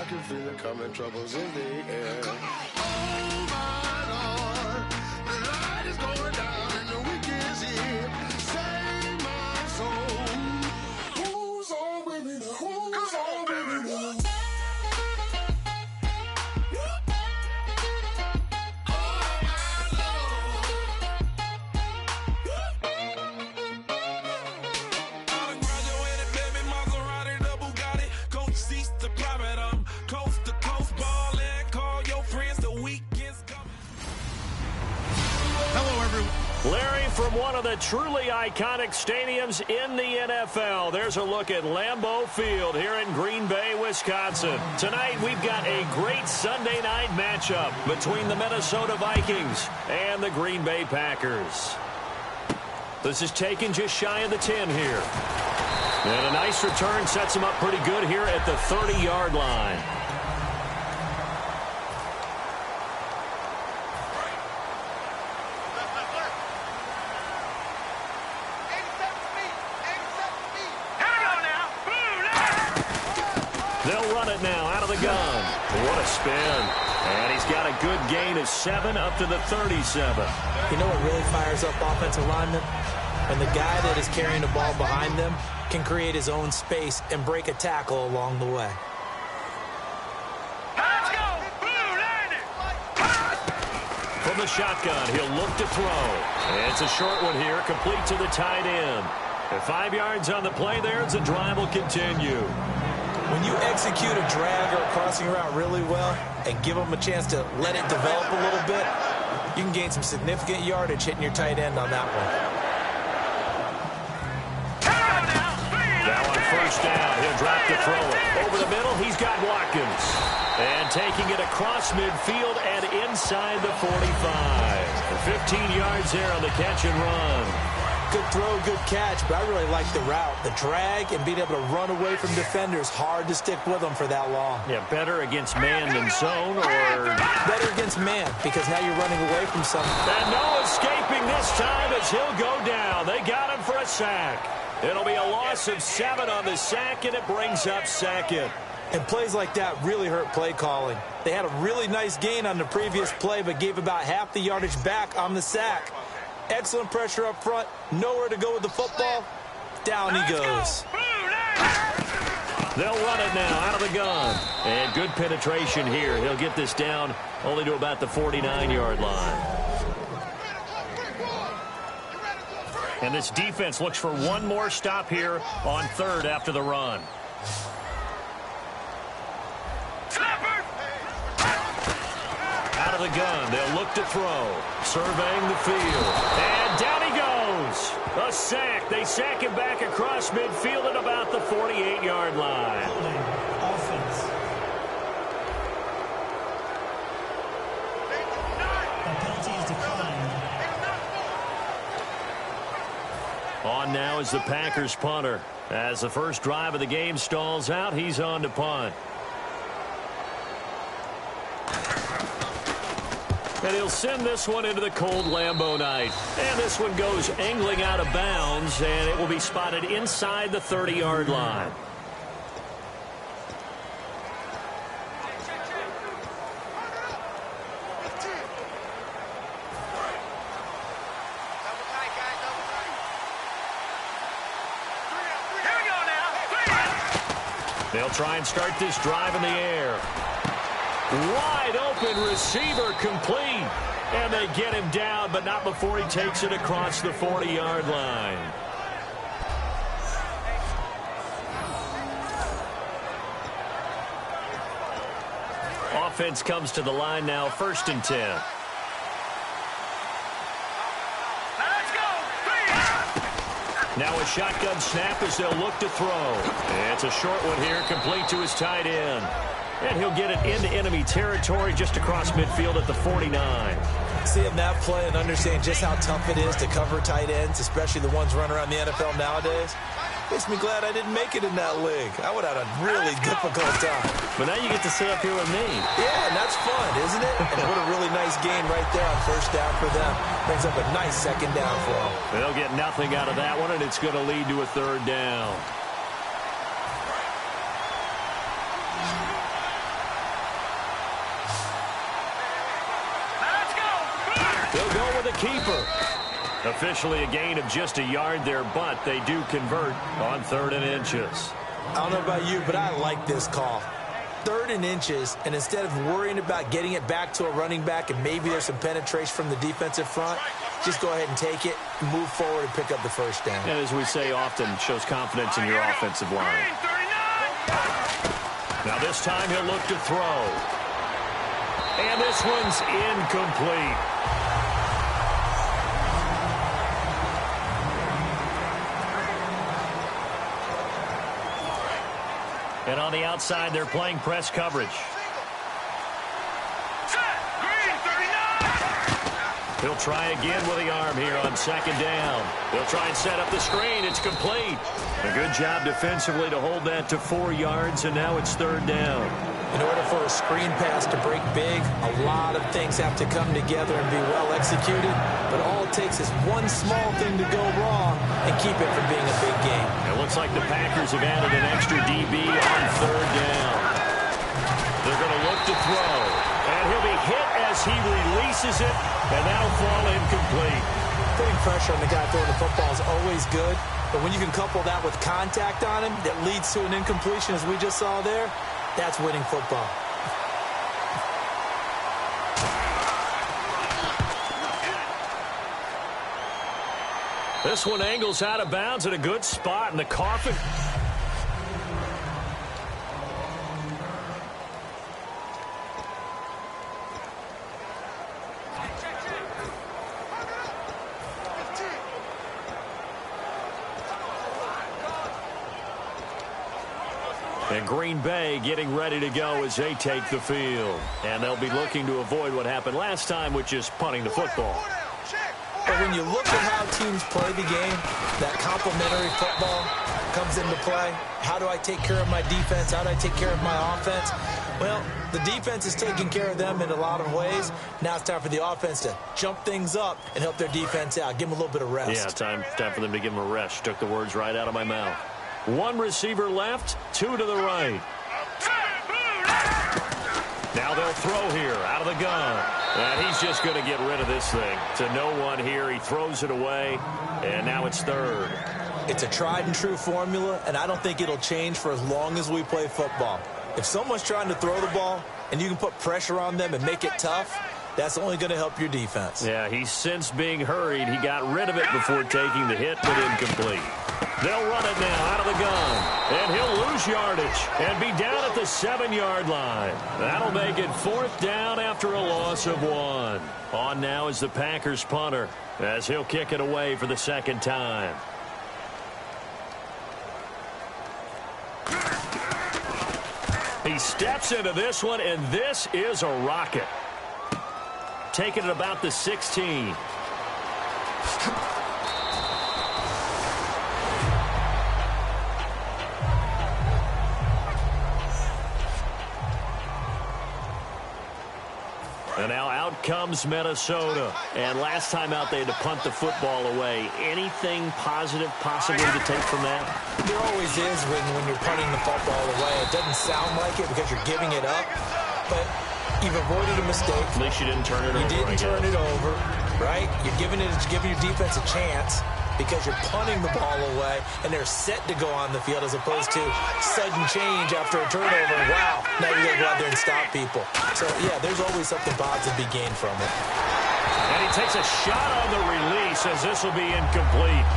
can feel it coming, troubles in the air. Oh my Lord, the light is going down and the week is here. Save my soul. Who's on with me now? Who's on with me now? Larry, from one of the truly iconic stadiums in the NFL, there's a look at Lambeau Field here in Green Bay, Wisconsin. Tonight, we've got a great Sunday night matchup between the Minnesota Vikings and the Green Bay Packers. This is taken just shy of the 10 here. And a nice return sets him up pretty good here at the 30-yard line. They'll run it now out of the gun. What a spin. And he's got a good gain of 7 up to the 37. You know what really fires up offensive linemen? When the guy that is carrying the ball behind them can create his own space and break a tackle along the way. Let's go! From the shotgun, he'll look to throw. It's a short one here, complete to the tight end. At 5 yards on the play there, the drive will continue. When you execute a drag or a crossing route really well and give them a chance to let it develop a little bit, you can gain some significant yardage hitting your tight end on that one. Now on first down, he'll drop to throw it. Over the middle, he's got Watkins. And taking it across midfield and inside the 45. For 15 yards there on the catch and run. Good throw, good catch, but I really like the route. The drag and being able to run away from defenders, hard to stick with them for that long. Yeah, better against man than zone, or better against man, because now you're running away from something. And no escaping this time as he'll go down. They got him for a sack. It'll be a loss of 7 on the sack, and it brings up second. And plays like that really hurt play calling. They had a really nice gain on the previous play, but gave about half the yardage back on the sack. Excellent pressure up front. Nowhere to go with the football. Down he goes. They'll run it now out of the gun. And good penetration here. He'll get this down only to about the 49-yard line. And this defense looks for one more stop here on third after the run. Out of the gun, they'll look to throw. Surveying the field. And down he goes. A sack. They sack him back across midfield at about the 48-yard line. Offense. A penalty is declined. On now is the Packers punter. As the first drive of the game stalls out, he's on to punt. And he'll send this one into the cold Lambeau night. And this one goes angling out of bounds, and it will be spotted inside the 30-yard line. They'll try and start this drive in the air. Wide open receiver complete. And they get him down, but not before he takes it across the 40-yard line. Offense comes to the line now, 1st and 10. Now a shotgun snap as they'll look to throw. It's a short one here, complete to his tight end. And he'll get it into enemy territory just across midfield at the 49. Seeing that play and understanding just how tough it is to cover tight ends, especially the ones running around the NFL nowadays, makes me glad I didn't make it in that league. I would have had a really difficult time. But now you get to sit up here with me. Yeah, and that's fun, isn't it? And what a really nice gain right there on first down for them. Brings up a nice second down for them. They'll get nothing out of that one, and it's going to lead to a 3rd down. keeper. Officially a gain of just a yard there, but they do convert on 3rd and inches. I don't know about you, but I like this call. 3rd and inches, and instead of worrying about getting it back to a running back and maybe there's some penetration from the defensive front, just go ahead and take it, move forward, and pick up the first down. And as we say often, shows confidence in your offensive line. Now this time he'll look to throw. And this one's incomplete. And on the outside, they're playing press coverage. He'll try again with the arm here on 2nd down. He'll try and set up the screen. It's complete. A good job defensively to hold that to 4 yards, and now it's 3rd down. In order for a screen pass to break big, a lot of things have to come together and be well executed. But all it takes is one small thing to go wrong and keep it from being a big game. It looks like the Packers have added an extra DB on 3rd down. They're going to look to throw. And he'll be hit as he releases it, and that'll fall incomplete. Putting pressure on the guy throwing the football is always good, but when you can couple that with contact on him that leads to an incompletion, as we just saw there, that's winning football. This one angles out of bounds at a good spot in the coffin. And Green Bay getting ready to go as they take the field. And they'll be looking to avoid what happened last time, which is punting the football. But when you look at how teams play the game, that complementary football comes into play. How do I take care of my defense? How do I take care of my offense? Well, the defense is taking care of them in a lot of ways. Now it's time for the offense to jump things up and help their defense out. Give them a little bit of rest. Yeah, time for them to give them a rest. Took the words right out of my mouth. 1 receiver left, 2 to the right. Now they'll throw here out of the gun. And he's just going to get rid of this thing. To no one here. He throws it away. And now it's 3rd. It's a tried and true formula, and I don't think it'll change for as long as we play football. If someone's trying to throw the ball and you can put pressure on them and make it tough, that's only going to help your defense. Yeah, he's since being hurried. He got rid of it before taking the hit, but incomplete. They'll run it now out of the gun. And he'll lose yardage and be down at the 7-yard line. That'll make it 4th down after a loss of 1. On now is the Packers punter as he'll kick it away for the 2nd time. He steps into this one, and this is a rocket. Taking it about the 16. And now out comes Minnesota. And last time out, they had to punt the football away. Anything positive possibly to take from that? There always is when you're punting the football away. It doesn't sound like it because you're giving it up, but you've avoided a mistake. At least you didn't turn it over. You didn't turn it over, right? You're giving your defense a chance because you're punting the ball away, and they're set to go on the field as opposed to sudden change after a turnover. Wow, now you got to go out there and stop people. So, yeah, there's always something positive to be gained from it. And he takes a shot on the release as this will be incomplete.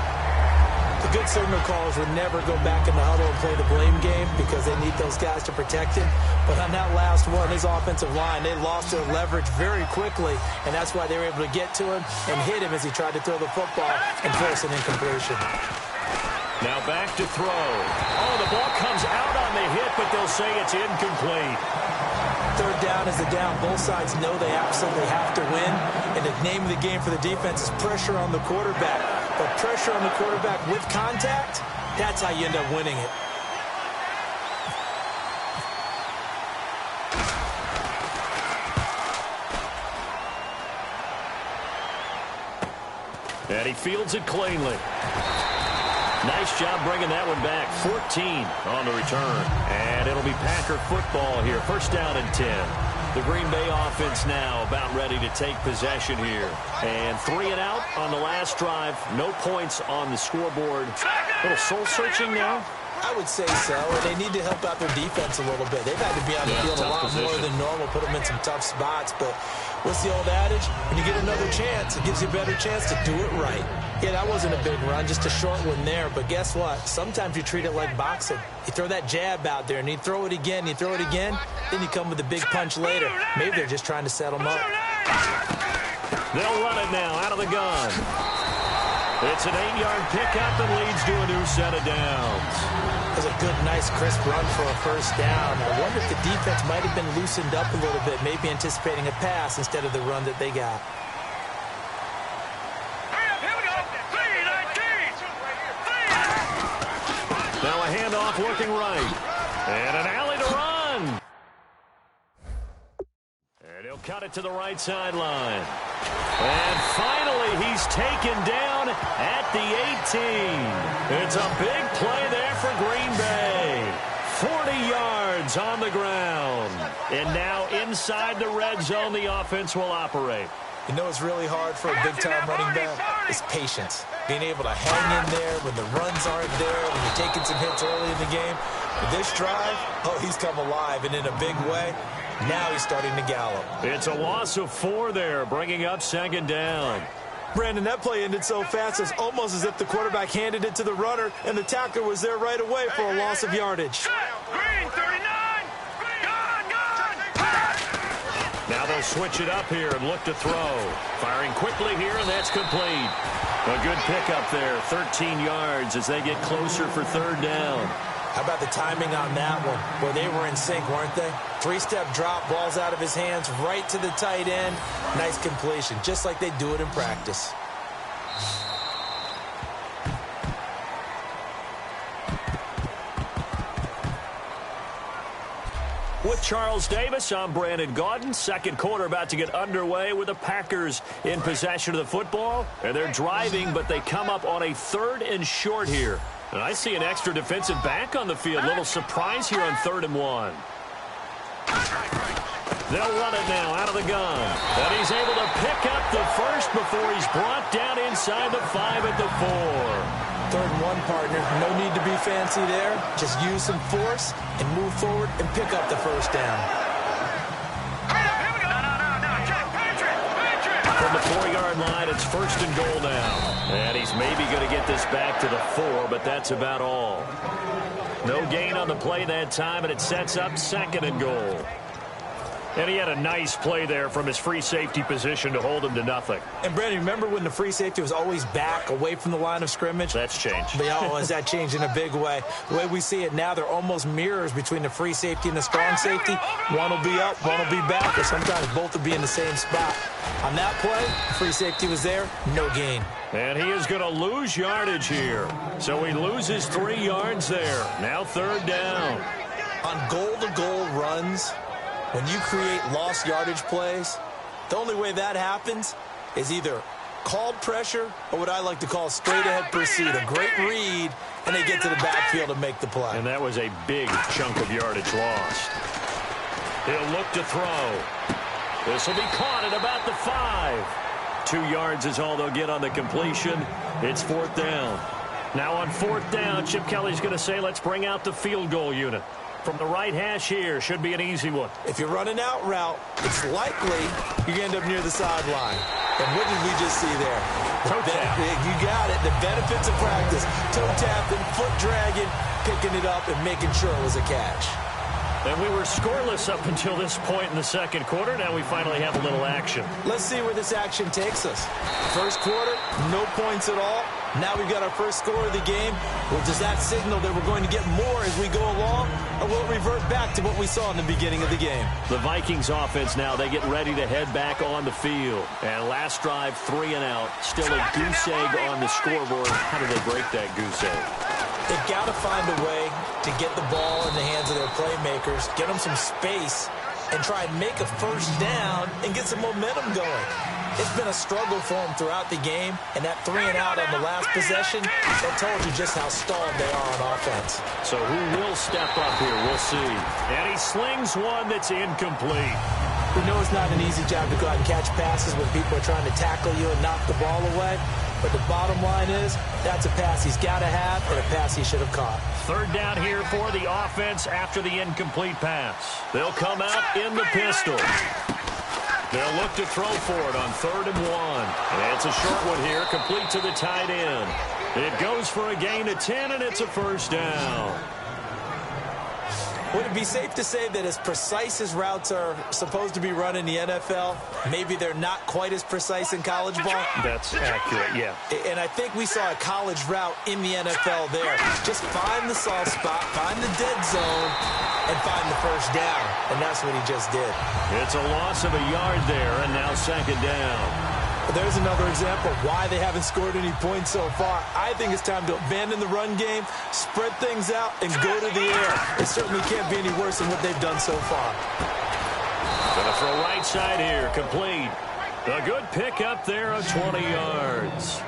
The good signal callers would never go back in the huddle and play the blame game because they need those guys to protect him. But on that last one, his offensive line, they lost their leverage very quickly, and that's why they were able to get to him and hit him as he tried to throw the football and force an incompletion. Now back to throw. Oh, the ball comes out on the hit, but they'll say it's incomplete. 3rd down is the down. Both sides know they absolutely have to win, and the name of the game for the defense is pressure on the quarterback. But pressure on the quarterback with contact, that's how you end up winning it. And he fields it cleanly. Nice job bringing that one back. 14 on the return. And it'll be Packer football here. 1st down and 10. The Green Bay offense now about ready to take possession here. And 3 and out on the last drive. No points on the scoreboard. A little soul-searching now. I would say so, and they need to help out their defense a little bit. They've had to be on the field a lot more than normal, put them in some tough spots. But what's the old adage? When you get another chance, it gives you a better chance to do it right. Yeah, that wasn't a big run, just a short one there. But guess what? Sometimes you treat it like boxing. You throw that jab out there, and you throw it again, you throw it again, then you come with a big punch later. Maybe they're just trying to set them up. They'll run it now out of the gun. It's an 8-yard pickup and leads to a new set of downs. It was a good, nice, crisp run for a first down. I wonder if the defense might have been loosened up a little bit, maybe anticipating a pass instead of the run that they got. Now a handoff looking right. And an alley to run. And he'll cut it to the right sideline. And finally, he's taken down at the 18. It's a big play there for Green Bay. 40 yards on the ground. And now inside the red zone, the offense will operate. You know what's really hard for a big-time running back? It's patience. Being able to hang in there when the runs aren't there, when you're taking some hits early in the game. With this drive, he's come alive, and in a big way. Now he's starting to gallop. It's a loss of 4 there, bringing up second down. Brandon, that play ended so fast, it's almost as if the quarterback handed it to the runner, and the tackler was there right away for a loss of yardage. Green 39. Now they'll switch it up here and look to throw. Firing quickly here, and that's complete. A good pickup there, 13 yards as they get closer for third down. How about the timing on that one? Well, they were in sync, weren't they? 3-step drop, balls out of his hands, right to the tight end. Nice completion, just like they do it in practice. With Charles Davis, I'm Brandon Gaudin. Second quarter about to get underway with the Packers in possession of the football. And they're driving, but they come up on a 3rd and short here. And I see an extra defensive back on the field. Little surprise here on 3rd and 1. They'll run it now out of the gun. And he's able to pick up the first before he's brought down inside the 5 at the 4. 3rd and 1, partner. No need to be fancy there. Just use some force and move forward and pick up the first down. From the 4-yard line, it's 1st and goal now. And he's maybe going to get this back to the 4, but that's about all. No gain on the play that time, and it sets up 2nd and goal. And he had a nice play there from his free safety position to hold him to nothing. And, Brandon, remember when the free safety was always back away from the line of scrimmage? That's changed. But, has that changed in a big way? The way we see it now, they're almost mirrors between the free safety and the strong safety. One will be up, one will be back, or sometimes both will be in the same spot. On that play, free safety was there, no gain. And he is going to lose yardage here. So he loses 3 yards there. Now 3rd down. On goal-to-goal runs, when you create lost yardage plays, the only way that happens is either called pressure or what I like to call straight-ahead pursuit, a great read, and they get to the backfield and make the play. And that was a big chunk of yardage lost. He'll look to throw. This will be caught at about the 5. 2 yards is all they'll get on the completion. It's 4th down. Now on 4th down, Chip Kelly's going to say, let's bring out the field goal unit. From the right hash here, should be an easy one. If you're running out route, it's likely you end up near the sideline. And what did we just see there? Toe tap. You got it. The benefits of practice. Toe tapping, foot dragging, picking it up, and making sure it was a catch. And we were scoreless up until this point in the second quarter. Now we finally have a little action. Let's see where this action takes us. First quarter, no points at all. Now we've got our first score of the game. Well, does that signal that we're going to get more as we go along? Or will it revert back to what we saw in the beginning of the game? The Vikings offense now, they get ready to head back on the field. And last drive, 3 and out. Still a goose egg on the scoreboard. How do they break that goose egg? They've got to find a way to get the ball in the hands of their playmakers, get them some space, and try and make a first down and get some momentum going. It's been a struggle for them throughout the game, and that 3 and out on the last possession, that told you just how stalled they are on offense. So who will step up here? We'll see. And he slings one that's incomplete. We know it's not an easy job to go out and catch passes when people are trying to tackle you and knock the ball away. But the bottom line is, that's a pass he's got to have and a pass he should have caught. Third down here for the offense after the incomplete pass. They'll come out in the pistol. They'll look to throw for it on 3rd and 1. And it's a short one here, complete to the tight end. It goes for a gain of 10, and it's a first down. Would it be safe to say that as precise as routes are supposed to be run in the NFL, maybe they're not quite as precise in college ball? That's accurate, yeah. And I think we saw a college route in the NFL there. Just find the soft spot, find the dead zone, and find the first down. And that's what he just did. It's a loss of a yard there, and now 2nd down. There's another example of why they haven't scored any points so far. I think it's time to abandon the run game, spread things out, and go to the air. It certainly can't be any worse than what they've done so far. Gonna throw right side here, complete. A good pick up there of 20 yards.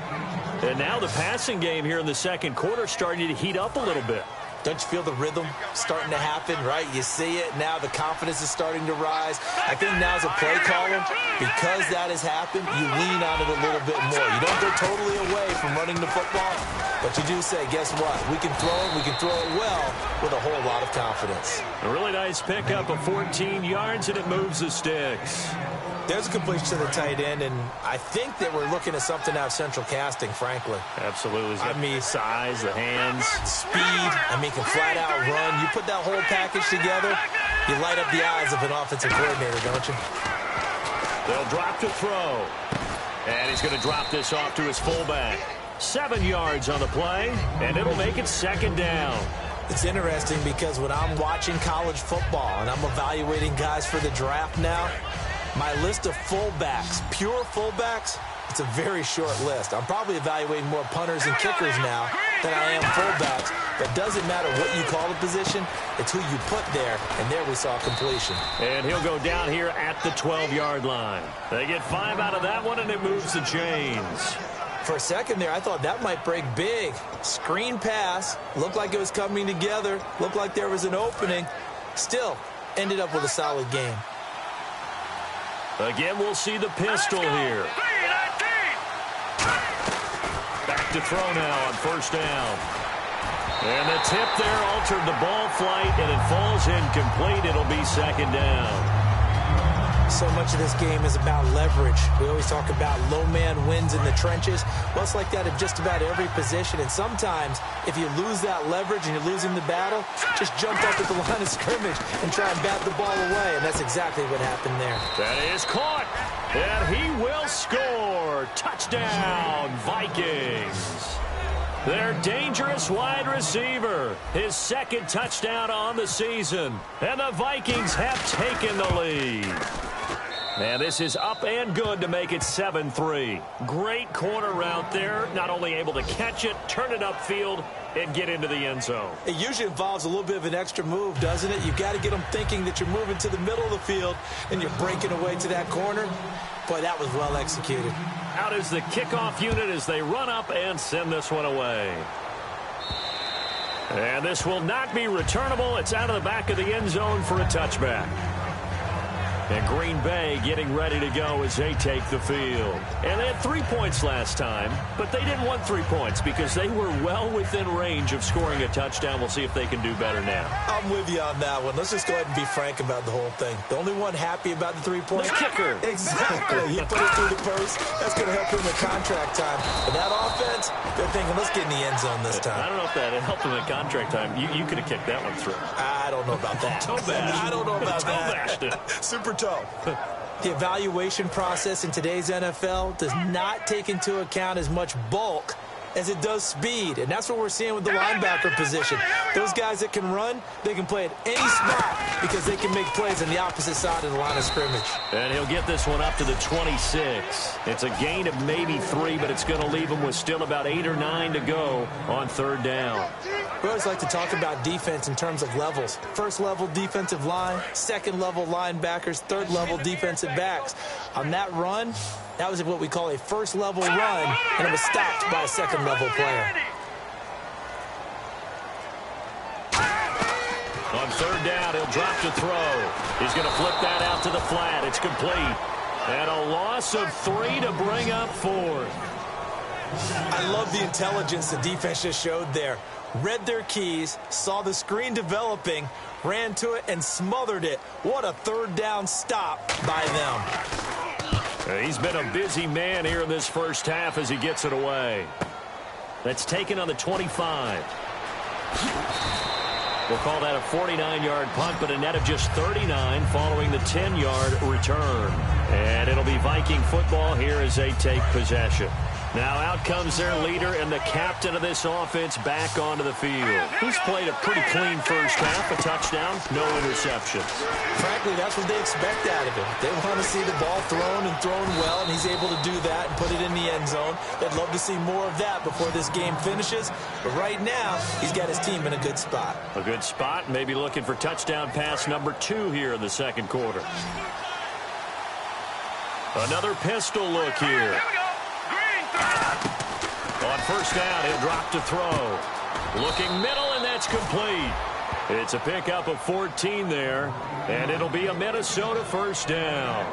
And now the passing game here in the second quarter starting to heat up a little bit. Don't you feel the rhythm starting to happen, right? You see it now. The confidence is starting to rise. I think now's a play caller. Because that has happened, you lean on it a little bit more. You don't go totally away from running the football, but you do say, guess what? We can throw it. We can throw it well with a whole lot of confidence. A really nice pickup of 14 yards, and it moves the sticks. There's a completion to the tight end, and I think that we're looking at something out of central casting, frankly. Absolutely. I mean, size, the hands. Speed. I mean, can flat out run. You put that whole package together, you light up the eyes of an offensive coordinator, don't you? They'll drop to throw. And he's going to drop this off to his fullback. 7 yards on the play, and it'll make it 2nd down. It's interesting because when I'm watching college football and I'm evaluating guys for the draft now, my list of fullbacks, pure fullbacks, it's a very short list. I'm probably evaluating more punters and kickers now than I am fullbacks. But doesn't matter what you call the position, it's who you put there, and there we saw completion. And he'll go down here at the 12-yard line. They get 5 out of that one, and it moves the chains. For a second there, I thought that might break big. Screen pass, looked like it was coming together, looked like there was an opening. Still, ended up with a solid game. Again, we'll see the pistol here. Back to throw now on 1st down. And the tip there altered the ball flight, and it falls incomplete. It'll be 2nd down. So much of this game is about leverage. We always talk about low man wins in the trenches. Well, it's like that in just about every position. And sometimes, if you lose that leverage and you're losing the battle, just jump up at the line of scrimmage and try and bat the ball away. And that's exactly what happened there. That is caught. And he will score. Touchdown, Vikings. Their dangerous wide receiver. His 2nd touchdown on the season. And the Vikings have taken the lead. And this is up and good to make it 7-3. Great corner route there. Not only able to catch it, turn it upfield, and get into the end zone. It usually involves a little bit of an extra move, doesn't it? You've got to get them thinking that you're moving to the middle of the field and you're breaking away to that corner. Boy, that was well executed. Out is the kickoff unit as they run up and send this one away. And this will not be returnable. It's out of the back of the end zone for a touchback. And Green Bay getting ready to go as they take the field. And they had 3 points last time, but they didn't want 3 points because they were well within range of scoring a touchdown. We'll see if they can do better now. I'm with you on that one. Let's just go ahead and be frank about the whole thing. The only one happy about the 3 points? The kicker. Exactly. He put it through the post. That's going to help him in contract time. But that offense, they're thinking, let's get in the end zone this time. I don't know if that helped him in contract time. You could have kicked that one through. I don't know about that. I don't know about that. Super toe. The evaluation process in today's NFL does not take into account as much bulk as it does speed, and that's what we're seeing with the linebacker position. Those guys that can run, they can play at any spot because they can make plays on the opposite side of the line of scrimmage. And he'll get this one up to the 26. It's a gain of maybe 3, but it's going to leave him with still about 8 or 9 to go on 3rd down. We always like to talk about defense in terms of levels. First level defensive line, second level linebackers, third level defensive backs. On that run, that was what we call a first level run, and it was stopped by a second level player. On third down. He'll drop to throw. He's going to flip that out to the flat. It's complete. And a loss of 3 to bring up 4. I love the intelligence the defense just showed there. Read their keys, saw the screen developing, ran to it, and smothered it. What a third down stop by them. He's been a busy man here in this first half as he gets it away. That's taken on the 25. We'll call that a 49-yard punt, but a net of just 39 following the 10-yard return. And it'll be Viking football here as they take possession. Now out comes their leader and the captain of this offense back onto the field. He's played a pretty clean first half, a touchdown, no interceptions. Frankly, that's what they expect out of him. They want to see the ball thrown and thrown well, and he's able to do that and put it in the end zone. They'd love to see more of that before this game finishes. But right now, he's got his team in a good spot. A good spot, maybe looking for touchdown pass number 2 here in the second quarter. Another pistol look here. On first down, he'll drop to throw. Looking middle, and that's complete. It's a pickup of 14 there, and it'll be a Minnesota first down.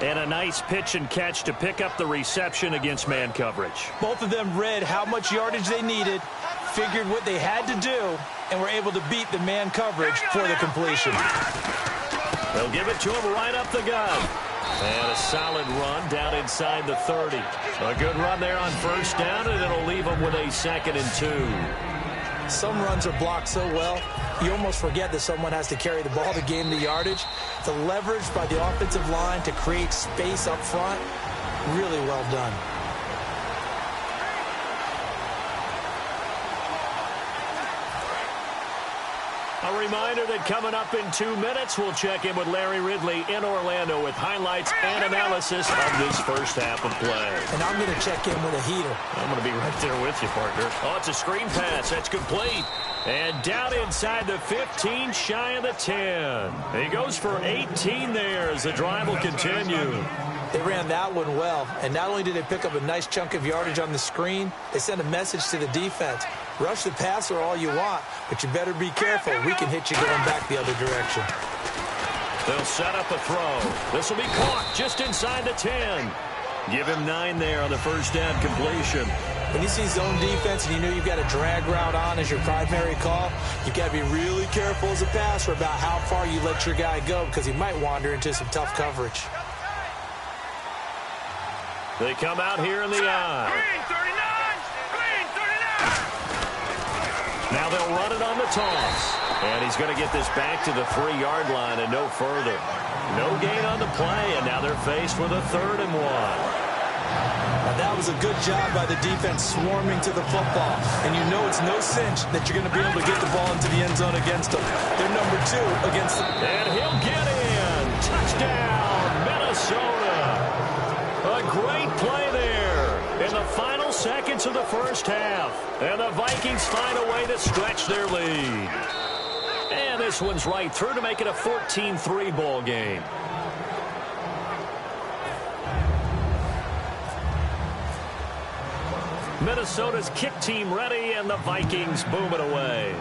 And a nice pitch and catch to pick up the reception against man coverage. Both of them read how much yardage they needed, figured what they had to do, and were able to beat the man coverage for the completion. They'll give it to him right up the gut. And a solid run down inside the 30. A good run there on first down, and it'll leave them with a 2nd and 2. Some runs are blocked so well, you almost forget that someone has to carry the ball to gain the yardage. The leverage by the offensive line to create space up front, really well done. A reminder that coming up in 2 minutes, we'll check in with Larry Ridley in Orlando with highlights and analysis of this first half of play. And I'm going to check in with a heater. I'm going to be right there with you, partner. Oh, it's a screen pass. That's complete. And down inside the 15, shy of the 10. He goes for 18 there as the drive will continue. They ran that one well, and not only did they pick up a nice chunk of yardage on the screen, they sent a message to the defense. Rush the passer all you want, but you better be careful. We can hit you going back the other direction. They'll set up a throw. This will be caught just inside the 10. Give him 9 there on the first down completion. When you see zone defense and you know you've got a drag route on as your primary call, you've got to be really careful as a passer about how far you let your guy go because he might wander into some tough coverage. They come out here in the eye. Green 39! Green 39! Now they'll run it on the toss. And he's going to get this back to the 3-yard line and no further. No gain on the play, and now they're faced with a 3rd and 1. Now that was a good job by the defense swarming to the football. And you know it's no cinch that you're going to be able to get the ball into the end zone against them. They're number 2 against them. And he'll get in. Touchdown, Minnesota. A great play there in the final seconds of the first half. And the Vikings find a way to stretch their lead. And this one's right through to make it a 14-3 ball game. Minnesota's kick team ready, and the Vikings boom it away.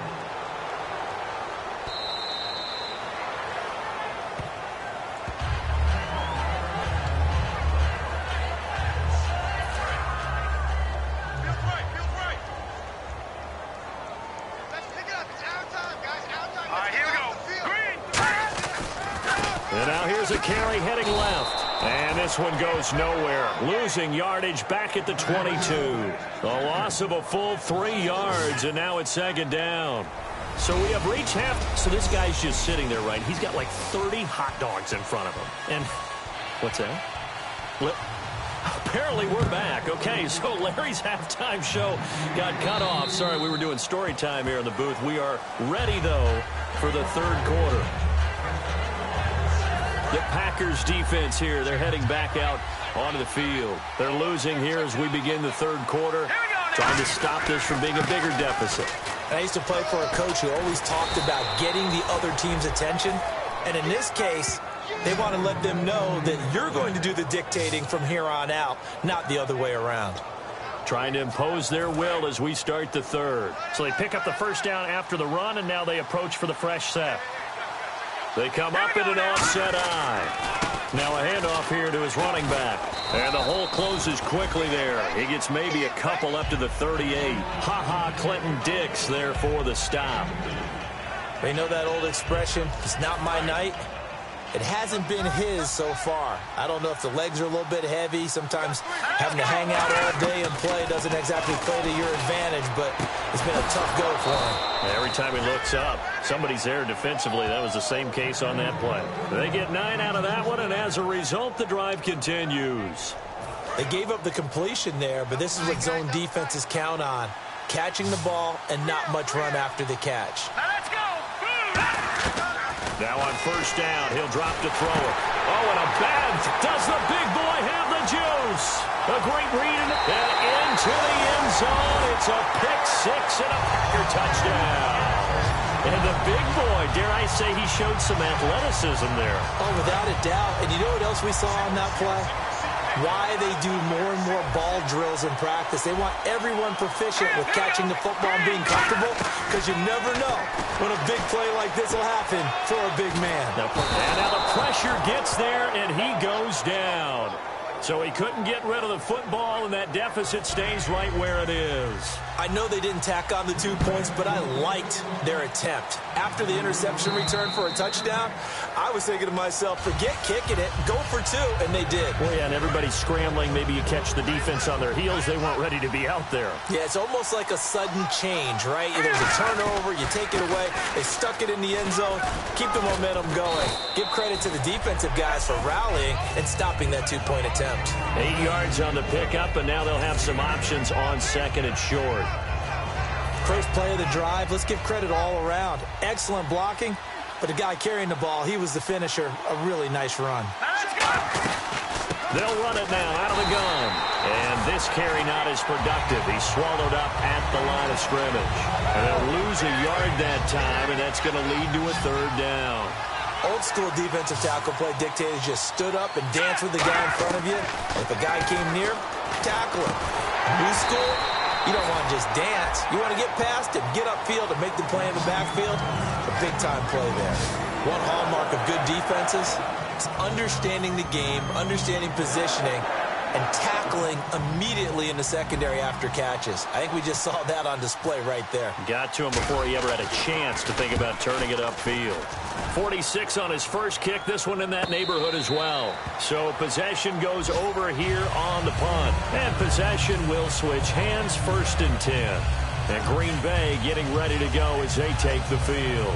And now here's a carry heading left. And this one goes nowhere. Losing yardage back at the 22. A loss of a full 3 yards, and now it's 2nd down. So we have reached half. So this guy's just sitting there, right? He's got like 30 hot dogs in front of him. And what's that? Apparently we're back. Okay, so Larry's halftime show got cut off. Sorry, we were doing story time here in the booth. We are ready, though, for the 3rd quarter. The Packers defense here, they're heading back out onto the field. They're losing here as we begin the 3rd quarter, trying to stop this from being a bigger deficit. I used to play for a coach who always talked about getting the other team's attention. And in this case, they want to let them know that you're going to do the dictating from here on out, not the other way around. Trying to impose their will as we start the 3rd. So they pick up the first down after the run, and now they approach for the fresh set. They come up in an offset eye. Now a handoff here to his running back. And the hole closes quickly there. He gets maybe a couple up to the 38. Ha-ha, Clinton Dix there for the stop. They know that old expression, it's not my night. It hasn't been his so far. I don't know if the legs are a little bit heavy. Sometimes having to hang out all day and play doesn't exactly play to your advantage, but it's been a tough go for him. Every time he looks up, somebody's there defensively. That was the same case on that play. They get 9 out of that one, and as a result, the drive continues. They gave up the completion there, but this is what zone defenses count on. Catching the ball and not much run after the catch. Now on first down, he'll drop to throw it. Oh, and a bad. Does the big boy have the juice? A great read and into the end zone. It's a pick-6 and a Packer touchdown. And the big boy, dare I say, he showed some athleticism there. Oh, without a doubt. And you know what else we saw on that play? Why they do more and more ball drills in practice. They want everyone proficient with catching the football and being comfortable, because you never know when a big play like this will happen for a big man. And now the pressure gets there, and he goes down. So he couldn't get rid of the football, and that deficit stays right where it is. I know they didn't tack on the 2 points, but I liked their attempt. After the interception return for a touchdown, I was thinking to myself, forget kicking it, go for 2, and they did. Well, yeah, and everybody's scrambling. Maybe you catch the defense on their heels. They weren't ready to be out there. Yeah, it's almost like a sudden change, right? There's a turnover, you take it away, they stuck it in the end zone, keep the momentum going. Give credit to the defensive guys for rallying and stopping that 2-point attempt. 8 yards on the pickup, and now they'll have some options on second and short. First play of the drive, let's give credit all around. Excellent blocking, but the guy carrying the ball, he was the finisher. A really nice run. They'll run it now out of the gun. And this carry not as productive. He's swallowed up at the line of scrimmage. And they'll lose a yard that time, and that's going to lead to a third down. Old school defensive tackle play dictated just stood up and danced with the guy in front of you. If a guy came near, tackle him. New school, you don't want to just dance. You want to get past him, get upfield, and make the play in the backfield. A big-time play there. One hallmark of good defenses is understanding the game, understanding positioning, and tackling immediately in the secondary after catches. I think we just saw that on display right there. Got to him before he ever had a chance to think about turning it upfield. 46 on his first kick, this one in that neighborhood as well. So possession goes over here on the punt. And possession will switch hands, 1st and 10. And Green Bay getting ready to go as they take the field.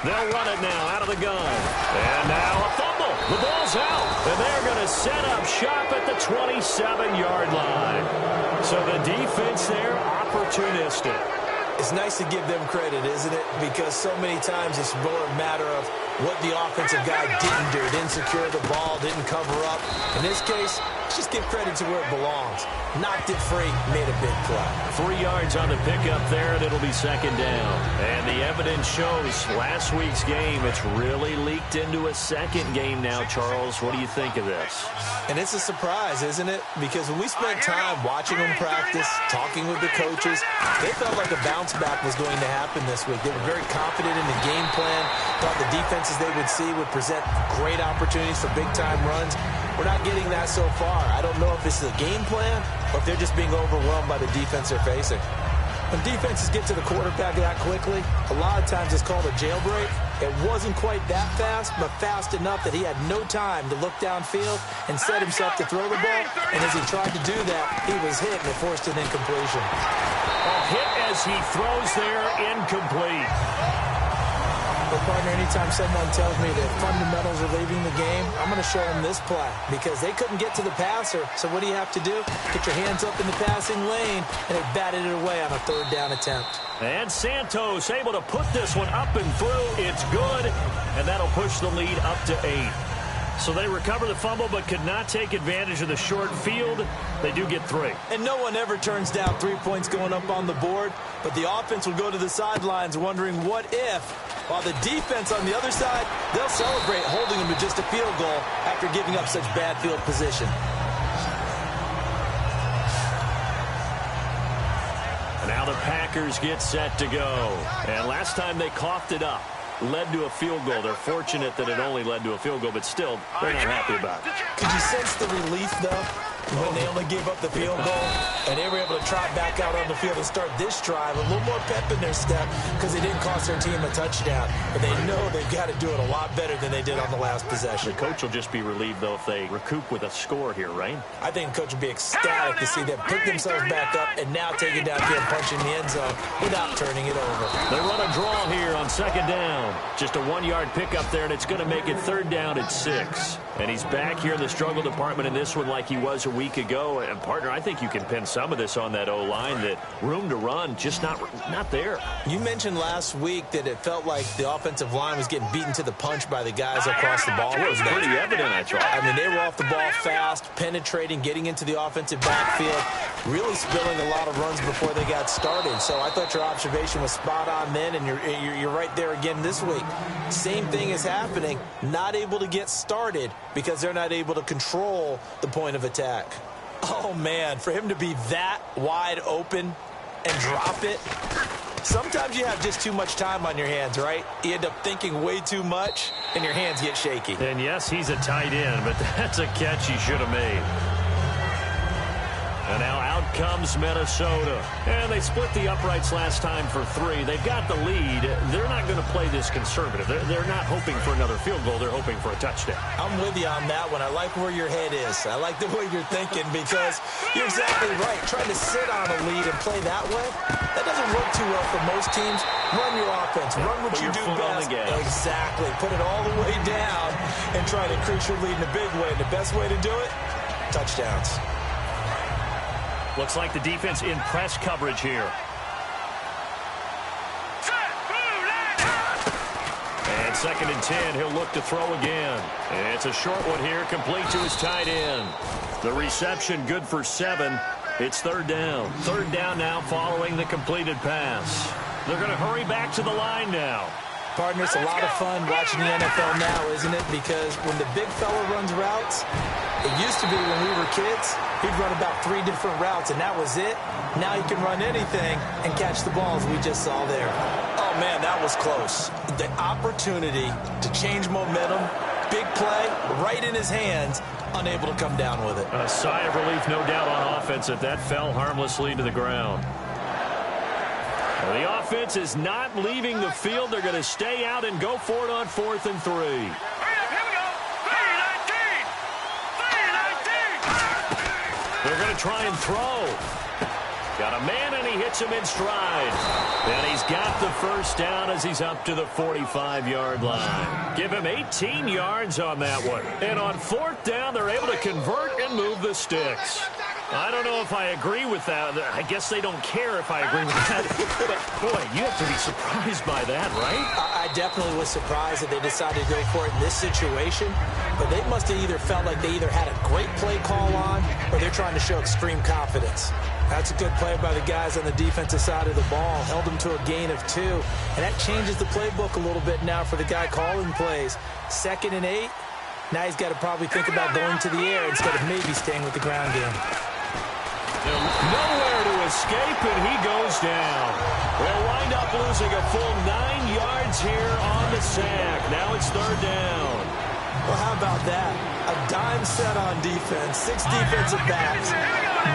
They'll run it now out of the gun. And now a fumble. The ball's out. And they're going to set up shop at the 27-yard line. So the defense there, opportunistic. It's nice to give them credit, isn't it? Because so many times it's more a matter of what the offensive guy didn't do. Didn't secure the ball, didn't cover up. In this case, let's just give credit to where it belongs. Knocked it free, made a big play. 3 yards on the pickup there, and it'll be 2nd down. And the evidence shows last week's game, it's really leaked into a second game now, Charles. What do you think of this? And it's a surprise, isn't it? Because when we spent time watching them practice, talking with the coaches, they felt like a bounce back was going to happen this week. They were very confident in the game plan, thought the defenses they would see would present great opportunities for big-time runs. We're not getting that so far. I don't know if it's the game plan or if they're just being overwhelmed by the defense they're facing. When defenses get to the quarterback that quickly, a lot of times it's called a jailbreak. It wasn't quite that fast, but fast enough that he had no time to look downfield and set himself to throw the ball. And as he tried to do that, he was hit and it forced an incompletion. A hit as he throws there, incomplete. But partner, anytime someone tells me that fundamentals are leaving the game, I'm going to show them this play because they couldn't get to the passer. So what do you have to do? Get your hands up in the passing lane, and they batted it away on a 3rd down attempt. And Santos able to put this one up and through. It's good, and that'll push the lead up to 8. So they recover the fumble but could not take advantage of the short field. They do get 3. And no one ever turns down 3 points going up on the board. But the offense will go to the sidelines wondering what if, while the defense on the other side, they'll celebrate holding them to just a field goal after giving up such bad field position. Now the Packers get set to go. And last time they coughed it up, led to a field goal. They're fortunate that it only led to a field goal, but still, they're not happy about it. Could you sense the relief, though, when they only gave up the field goal and they were able to trot back out on the field and start this drive, a little more pep in their step because they didn't cost their team a touchdown. But they know they've got to do it a lot better than they did on the last possession. The coach will just be relieved, though, if they recoup with a score here, right? I think the coach will be ecstatic to see them pick themselves back up and now take it downfield, punching the end zone without turning it over. They run a draw here on second down. Just a 1-yard pickup there, and it's going to make it third down at 6. And he's back here in the struggle department in this one like he was a week ago. And, partner, I think you can pin some of this on that O-line, that room to run just not there. You mentioned last week that it felt like the offensive line was getting beaten to the punch by the guys across the ball. It was pretty evident, I thought. I mean, they were off the ball fast, penetrating, getting into the offensive backfield, really spilling a lot of runs before they got started. So I thought your observation was spot on then, and you're right there again this week. Same thing is happening, not able to get started because they're not able to control the point of attack. Oh, man, for him to be that wide open and drop it. Sometimes you have just too much time on your hands, right? You end up thinking way too much, and your hands get shaky. And, yes, he's a tight end, but that's a catch he should have made. And now out comes Minnesota. And they split the uprights last time for 3. They've got the lead. They're not going to play this conservative. They're not hoping for another field goal. They're hoping for a touchdown. I'm with you on that one. I like where your head is. I like the way you're thinking because you're exactly right. Trying to sit on a lead and play that way, that doesn't work too well for most teams. Run your offense. Run what you do best. Exactly. Put it all the way down and try to increase your lead in a big way. And the best way to do it, touchdowns. Looks like the defense in press coverage here. And second and 10, he'll look to throw again. And it's a short one here, complete to his tight end. The reception good for 7. It's third down. Third down now following the completed pass. They're going to hurry back to the line now. Partner, it's a lot of fun watching the NFL now, isn't it? Because when the big fella runs routes, it used to be when we were kids, he'd run about 3 different routes, and that was it. Now he can run anything and catch the balls we just saw there. Oh, man, that was close. The opportunity to change momentum, big play, right in his hands, unable to come down with it. A sigh of relief, no doubt, on offense that fell harmlessly to the ground. The offense is not leaving the field. They're going to stay out and go for it on 4th and 3. They're going to try and throw. Got a man, and he hits him in stride. And he's got the first down as he's up to the 45-yard line. Give him 18 yards on that one. And on 4th down, they're able to convert and move the sticks. I don't know if I agree with that. I guess they don't care if I agree with that. But, boy, you have to be surprised by that, right? I definitely was surprised that they decided to go for it in this situation. But they must have either felt like they either had a great play call on or they're trying to show extreme confidence. That's a good play by the guys on the defensive side of the ball. Held them to a gain of 2. And that changes the playbook a little bit now for the guy calling plays. 2nd and 8. Now he's got to probably think about going to the air instead of maybe staying with the ground game. Nowhere to escape, and he goes down. They'll wind up losing a full 9 yards here on the sack. Now it's third down. Well, how about that? A dime set on defense, 6 defensive backs.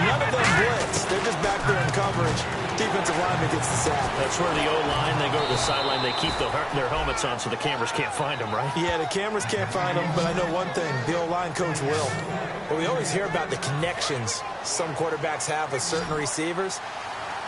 None of them blitz. They're just back there in coverage. Defensive lineman gets the sack. That's where the O-line, they go to the sideline, they keep their helmets on so the cameras can't find them, right? Yeah, the cameras can't find them, but I know one thing. The O-line coach will. Well, we always hear about the connections some quarterbacks have with certain receivers.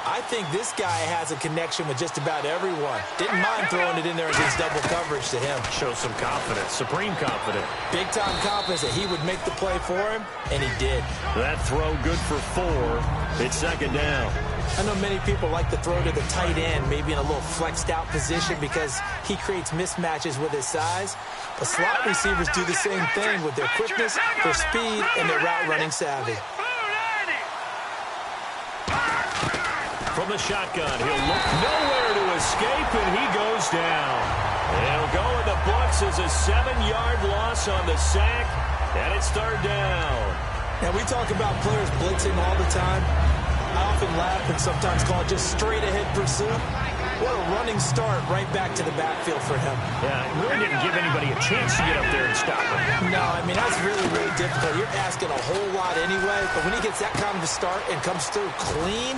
I think this guy has a connection with just about everyone. Didn't mind throwing it in there against double coverage to him. Shows some confidence, supreme confidence. Big-time confidence that he would make the play for him, and he did. That throw good for 4. It's second down. I know many people like to throw to the tight end, maybe in a little flexed-out position because he creates mismatches with his size. But slot receivers do the same thing with their quickness, their speed, and their route-running savvy. From the shotgun. He'll look nowhere to escape, and he goes down. It'll go in the books as a 7-yard loss on the sack, and it's third down. Now, we talk about players blitzing all the time. I often laugh and sometimes call it just straight-ahead pursuit. What a running start right back to the backfield for him. Yeah, it really didn't give anybody a chance to get up there and stop him. No, I mean, that's really, really difficult. You're asking a whole lot anyway, but when he gets that kind of a start and comes through clean,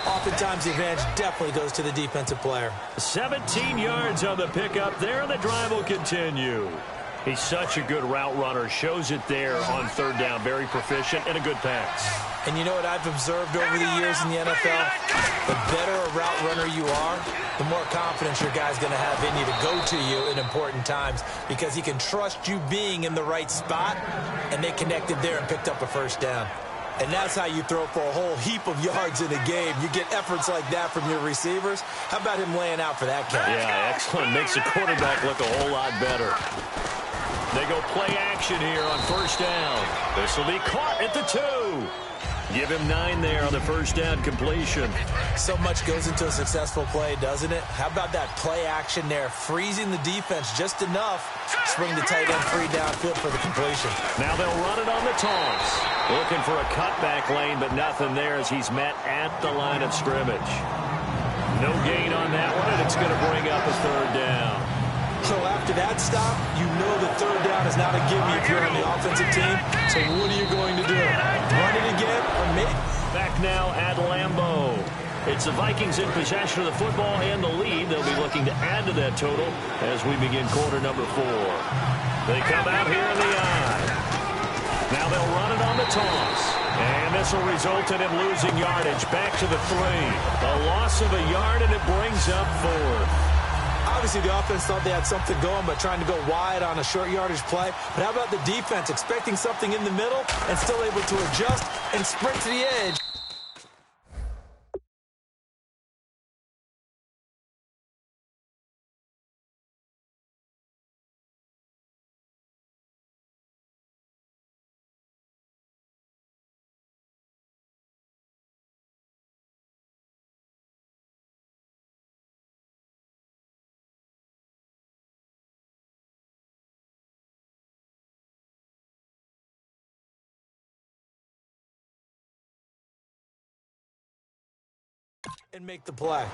oftentimes the advantage definitely goes to the defensive player. 17 yards on the pickup there, and the drive will continue. He's such a good route runner. Shows it there on third down. Very proficient and a good pass. And you know what I've observed over the years in the NFL? The better a route runner you are, the more confidence your guy's going to have in you to go to you in important times because he can trust you being in the right spot, and they connected there and picked up a first down. And that's how you throw for a whole heap of yards in a game. You get efforts like that from your receivers. How about him laying out for that catch? Yeah, excellent. Makes the quarterback look a whole lot better. They go play action here on first down. This will be caught at the 2. Give him 9 there on the first down completion. So much goes into a successful play, doesn't it? How about that play action there? Freezing the defense just enough to swing the tight end free downfield for the completion. Now they'll run it on the toss. Looking for a cutback lane, but nothing there as he's met at the line of scrimmage. No gain on that one, and it's going to bring up a third down. So after that stop, you know the third down is not a gimme if you're on the offensive team. So what are you going to do? Run it again or maybe? Back now at Lambeau. It's the Vikings in possession of the football and the lead. They'll be looking to add to that total as we begin quarter number 4. They come out here in the eye. Now they'll run it on the toss. And this will result in him losing yardage back to the 3. A loss of a yard, and it brings up 4. Obviously, the offense thought they had something going, but trying to go wide on a short yardage play. But how about the defense expecting something in the middle and still able to adjust and sprint to the edge? And make the play.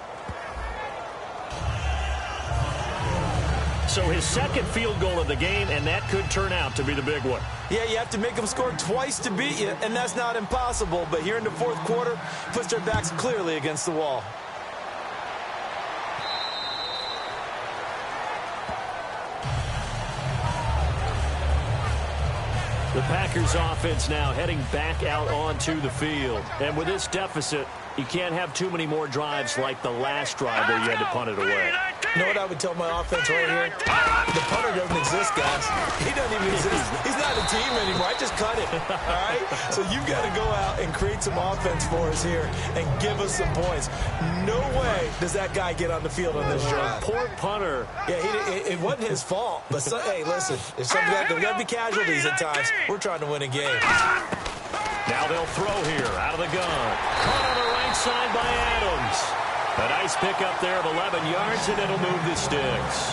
So his second field goal of the game, and that could turn out to be the big one. Yeah, you have to make them score twice to beat you, and that's not impossible. But here in the fourth quarter, puts their backs clearly against the wall. The Packers offense now heading back out onto the field. And with this deficit, you can't have too many more drives like the last drive where you had to punt it away. You know what I would tell my offense right here? The punter doesn't exist, guys. He doesn't even exist. He's not a team anymore. I just cut it, all right? So you've got to go out and create some offense for us here and give us some points. No way does that guy get on the field on this drive. Poor punter. Yeah, it wasn't his fault. But, hey, listen, there's got to be casualties at times. We're trying to win a game. Now they'll throw here out of the gun. Caught on the right side by Adams. A nice pickup there of 11 yards, and it'll move the sticks.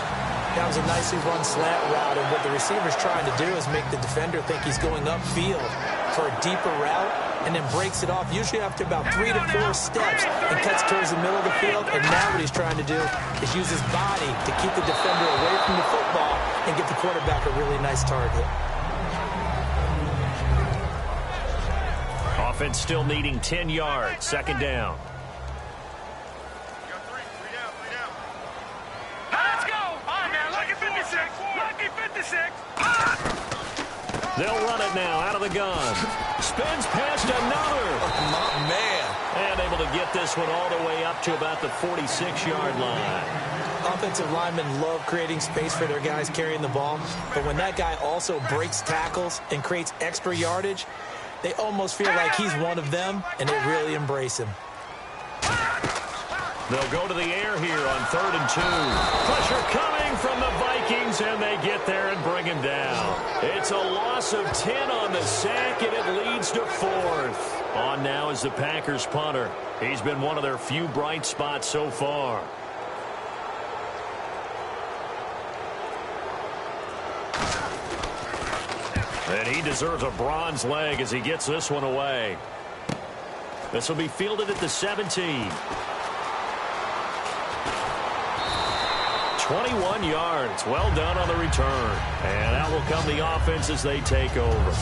That was a nicely run slant route, and what the receiver's trying to do is make the defender think he's going upfield for a deeper route, and then breaks it off, usually after about 3 to 4 steps, and cuts towards the middle of the field. And now what he's trying to do is use his body to keep the defender away from the football and get the quarterback a really nice target. Offense still needing 10 yards. Second down. Let's go! All right, man. Lucky 56. Lucky 56. They'll run it now out of the gun. Spins past another. Oh, my man. And able to get this one all the way up to about the 46-yard line. Offensive linemen love creating space for their guys carrying the ball, but when that guy also breaks tackles and creates extra yardage, they almost feel like he's one of them, and they really embrace him. They'll go to the air here on 3rd and 2. Pressure coming from the Vikings, yards, and they get there and bring him down. It's a loss of 10 on the sack, and it leads to 4th. On now is the Packers punter. He's been one of their few bright spots so far. And he deserves a bronze leg as he gets this one away. This will be fielded at the 17. 21 yards. Well done on the return. And out will come the offense as they take over.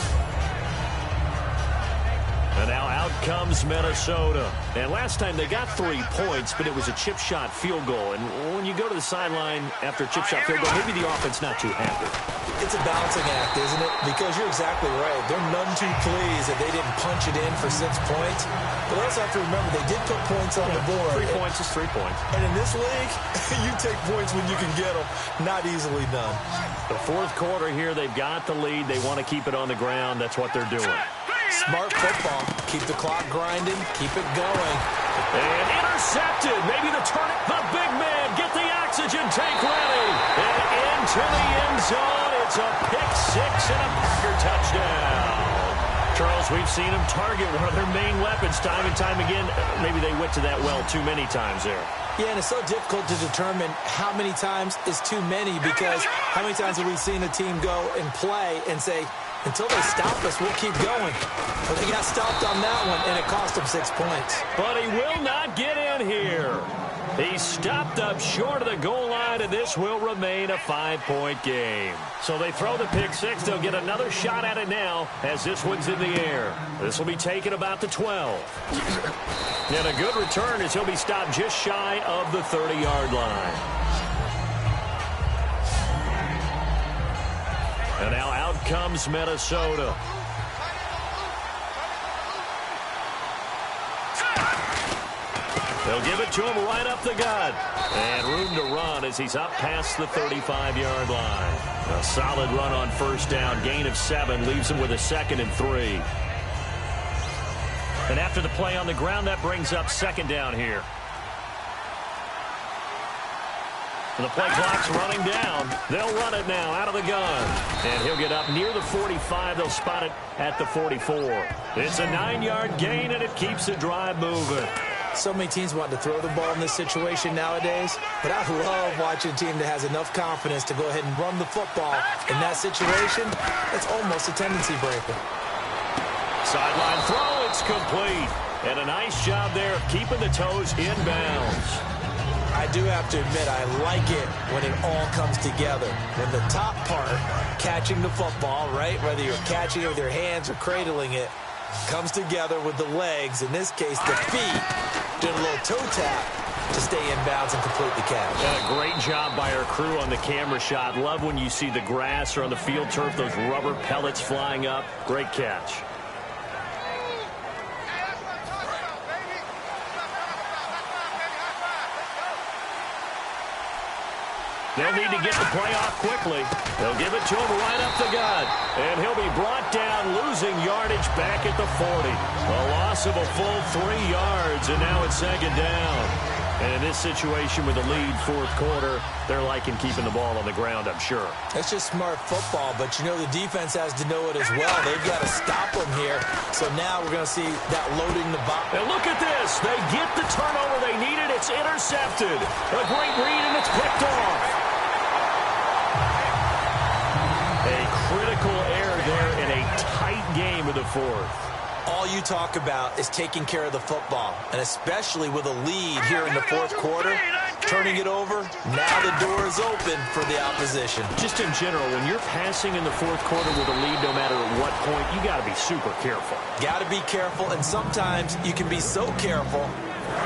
And now out comes Minnesota. And last time they got 3 points, but it was a chip shot field goal. And when you go to the sideline after a chip shot field goal, maybe the offense not too happy. It's a balancing act, isn't it? Because you're exactly right. They're none too pleased that they didn't punch it in for 6 points. But also have to remember they did put points on the board. 3 points is 3 points. And in this league, you take points when you can get them. Not easily done. The 4th quarter here, they've got the lead. They want to keep it on the ground. That's what they're doing. Smart football. Keep the clock grinding. Keep it going. And intercepted. Maybe the turn. The big man. Get the oxygen tank ready. And into the end zone. It's a pick 6 and a Packer touchdown. Charles, we've seen them target one of their main weapons time and time again. Maybe they went to that well too many times there. Yeah, and it's so difficult to determine how many times is too many, because how many times have we seen a team go and play and say, until they stop us, we'll keep going. But they got stopped on that one, and it cost them 6 points. But he will not get in here. He stopped up short of the goal line, and this will remain a 5-point game. So they throw the pick 6. They'll get another shot at it now as this one's in the air. This will be taken about the 12. And a good return as he'll be stopped just shy of the 30-yard line. And now out comes Minnesota. They'll give it to him right up the gut. And room to run as he's up past the 35-yard line. A solid run on first down. Gain of 7 leaves him with a 2nd and 3. And after the play on the ground, that brings up 2nd down here. And the play clock's running down. They'll run it now out of the gun. And he'll get up near the 45. They'll spot it at the 44. It's a 9-yard gain, and it keeps the drive moving. So many teams want to throw the ball in this situation nowadays, but I love watching a team that has enough confidence to go ahead and run the football. In that situation, it's almost a tendency breaker. Sideline throw, it's complete. And a nice job there of keeping the toes inbounds. I do have to admit, I like it when it all comes together. When the top part, catching the football, right, whether you're catching it with your hands or cradling it, comes together with the legs, in this case the feet, doing a little toe tap to stay in bounds and complete the catch. And a great job by our crew on the camera shot. Love when you see the grass or on the field turf, those rubber pellets flying up. Great catch. They'll need to get the play off quickly. They'll give it to him right up the gut. And he'll be brought down, losing yardage back at the 40. A loss of a full 3 yards, and now it's 2nd down. And in this situation with the lead 4th quarter, they're liking keeping the ball on the ground, I'm sure. That's just smart football, but you know the defense has to know it as well. They've got to stop them here. So now we're going to see that loading the box. And look at this. They get the turnover they needed. It's intercepted. A great read, and it's picked off. A critical error there in a tight game of the 4th. All you talk about is taking care of the football, and especially with a lead here in the 4th quarter, turning it over, now the door is open for the opposition. Just in general, when you're passing in the 4th quarter with a lead, no matter at what point, you got to be super careful. Got to be careful, and sometimes you can be so careful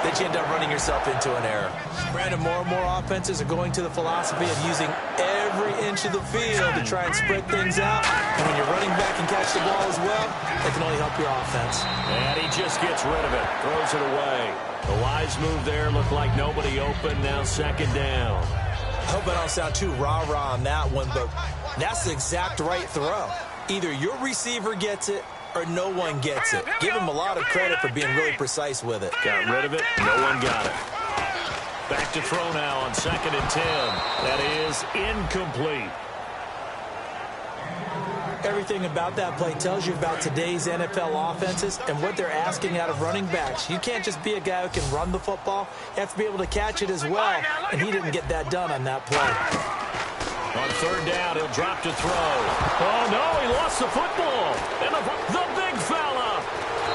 that you end up running yourself into an error. Brandon, more and more offenses are going to the philosophy of using every inch of the field to try and spread things out. And when you're running back and catch the ball as well, that can only help your offense. And he just gets rid of it, throws it away. The wise move there, looked like nobody open, now 2nd down. I hope I don't sound too rah-rah on that one, but that's the exact right throw. Either your receiver gets it or no one gets it. Give him a lot of credit for being really precise with it. Got rid of it, no one got it. Back to throw now on 2nd and 10. That is incomplete. Everything about that play tells you about today's NFL offenses and what they're asking out of running backs. You can't just be a guy who can run the football. You have to be able to catch it as well, and he didn't get that done on that play. On 3rd down, he'll drop to throw. Oh, no, he lost the football. And the big fella.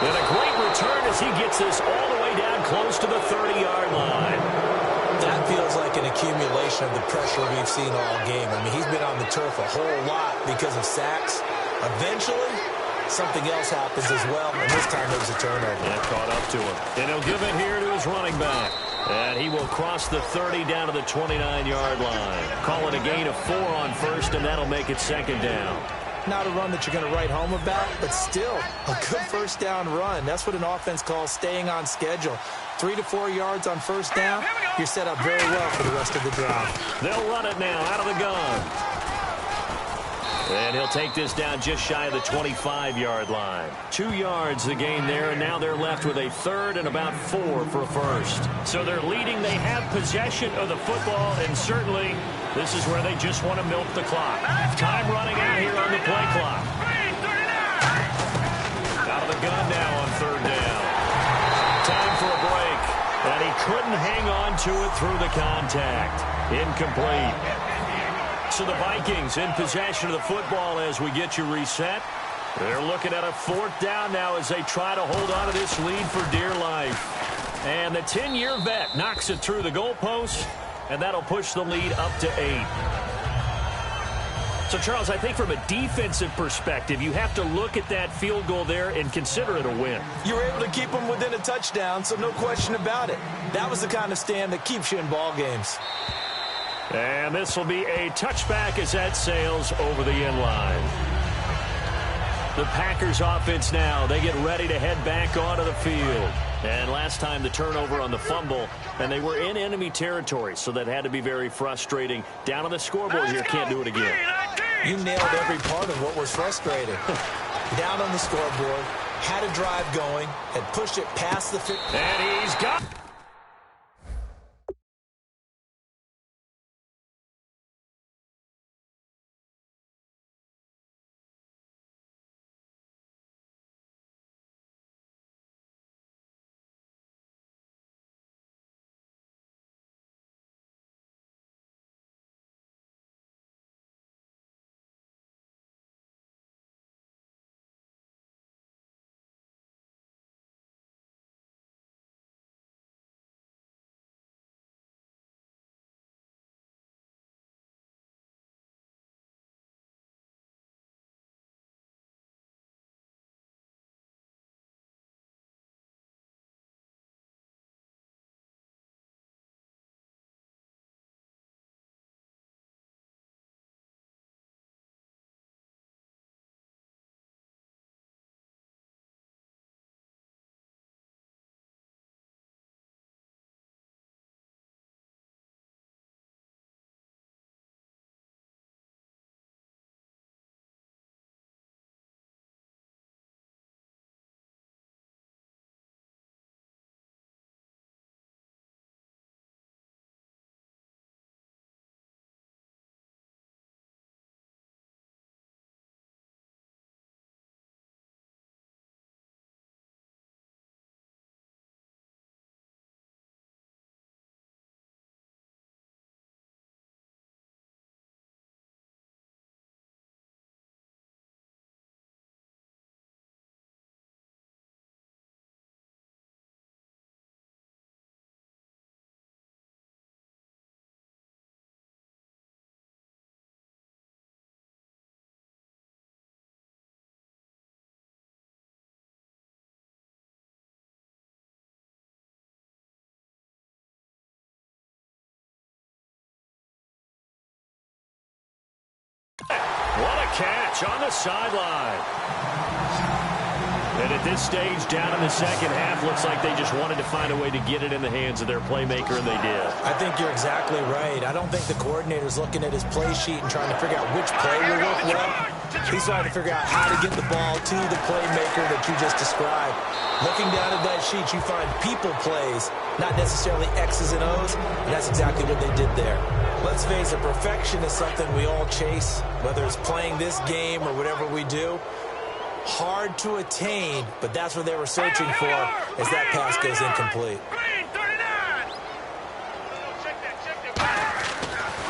And a great return as he gets this all the way down close to the 30-yard line. That feels like an accumulation of the pressure we've seen all game. I mean, he's been on the turf a whole lot because of sacks. Eventually, something else happens as well, and this time it was a turnover. Yeah, caught up to him. And he'll give it here to his running back. And he will cross the 30 down to the 29-yard line. Call it a gain of 4 on 1st, and that'll make it 2nd down. Not a run that you're going to write home about, but still a good 1st down run. That's what an offense calls staying on schedule. 3 to 4 yards on 1st down, you're set up very well for the rest of the drive. They'll run it now out of the gun. And he'll take this down just shy of the 25-yard line. 2 yards the gain there, and now they're left with a 3rd and about 4 for a 1st. So they're leading. They have possession of the football, and certainly this is where they just want to milk the clock. Time running out here on the play clock. Out of the gun now on 3rd down. Time for a break, and he couldn't hang on to it through the contact. Incomplete. So the Vikings in possession of the football as we get you reset. They're looking at a 4th down now as they try to hold on to this lead for dear life. And the 10-year vet knocks it through the goalpost, and that'll push the lead up to 8. So, Charles, I think from a defensive perspective, you have to look at that field goal there and consider it a win. You were able to keep them within a touchdown, so no question about it. That was the kind of stand that keeps you in ball games. And this will be a touchback as that sails over the end line. The Packers offense now, they get ready to head back onto the field. And last time the turnover on the fumble, and they were in enemy territory, so that had to be very frustrating. Down on the scoreboard here, can't do it again. You nailed every part of what was frustrating. Down on the scoreboard, had a drive going, had pushed it past the... And he's got... What a catch on the sideline. And at this stage, down in the second half, looks like they just wanted to find a way to get it in the hands of their playmaker, and they did. I think you're exactly right. I don't think the coordinator's looking at his play sheet and trying to figure out which play will work well. He's trying to figure out how to get the ball to the playmaker that you just described. Looking down at that sheet, you find people plays, not necessarily X's and O's, and that's exactly what they did there. Let's face it, perfection is something we all chase, whether it's playing this game or whatever we do. Hard to attain, but that's what they were searching for as that pass goes incomplete.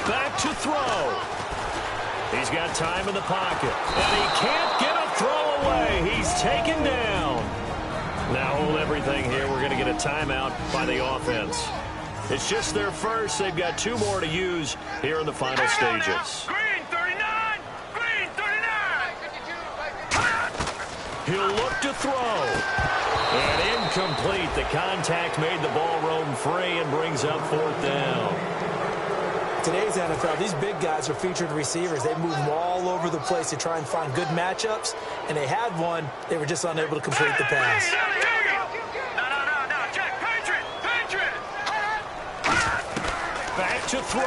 Back to throw. He's got time in the pocket, and he can't get a throw away. He's taken down. Now hold everything here. We're going to get a timeout by the offense. It's just their first. They've got 2 more to use here in the final stages. Green 39! Green 39! He'll look to throw. And incomplete. The contact made the ball roam free and brings up 4th down. Today's NFL, these big guys are featured receivers. They move them all over the place to try and find good matchups, and they had one. They were just unable to complete the pass. No, check, Patriot! Back to throw.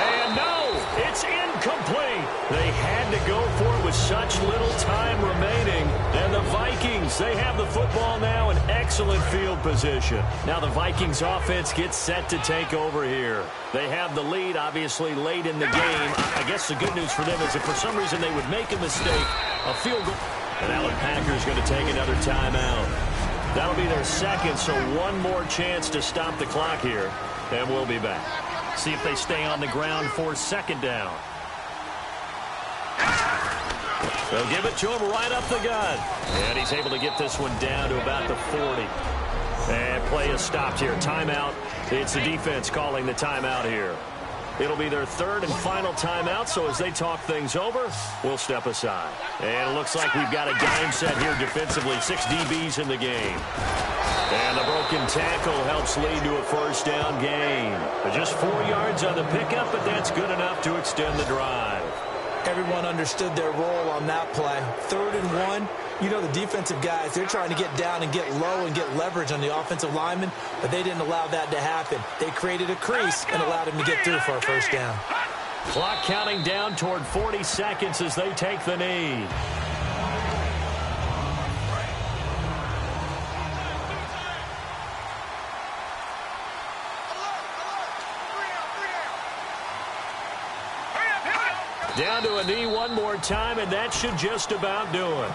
And no, it's incomplete. They had to go for it with such little time remaining. And the Vikings, they have the football now in excellent field position. Now the Vikings offense gets set to take over here. They have the lead, obviously, late in the game. I guess the good news for them is if for some reason they would make a mistake, a field goal. And Alan Packer's going to take another timeout. That'll be their second, so one more chance to stop the clock here. And we'll be back. See if they stay on the ground for 2nd down. They'll give it to him right up the gut. And he's able to get this one down to about the 40. And play is stopped here. Timeout. It's the defense calling the timeout here. It'll be their 3rd and final timeout, so as they talk things over, we'll step aside. And it looks like we've got a dime set here defensively. 6 DBs in the game. And the broken tackle helps lead to a 1st down gain. Just 4 yards on the pickup, but that's good enough to extend the drive. Everyone understood their role on that play. 3rd and 1. You know the defensive guys, they're trying to get down and get low and get leverage on the offensive lineman, but they didn't allow that to happen. They created a crease and allowed him to get through for a 1st down. Clock counting down toward 40 seconds as they take the knee. Down to a knee one more time, and that should just about do it.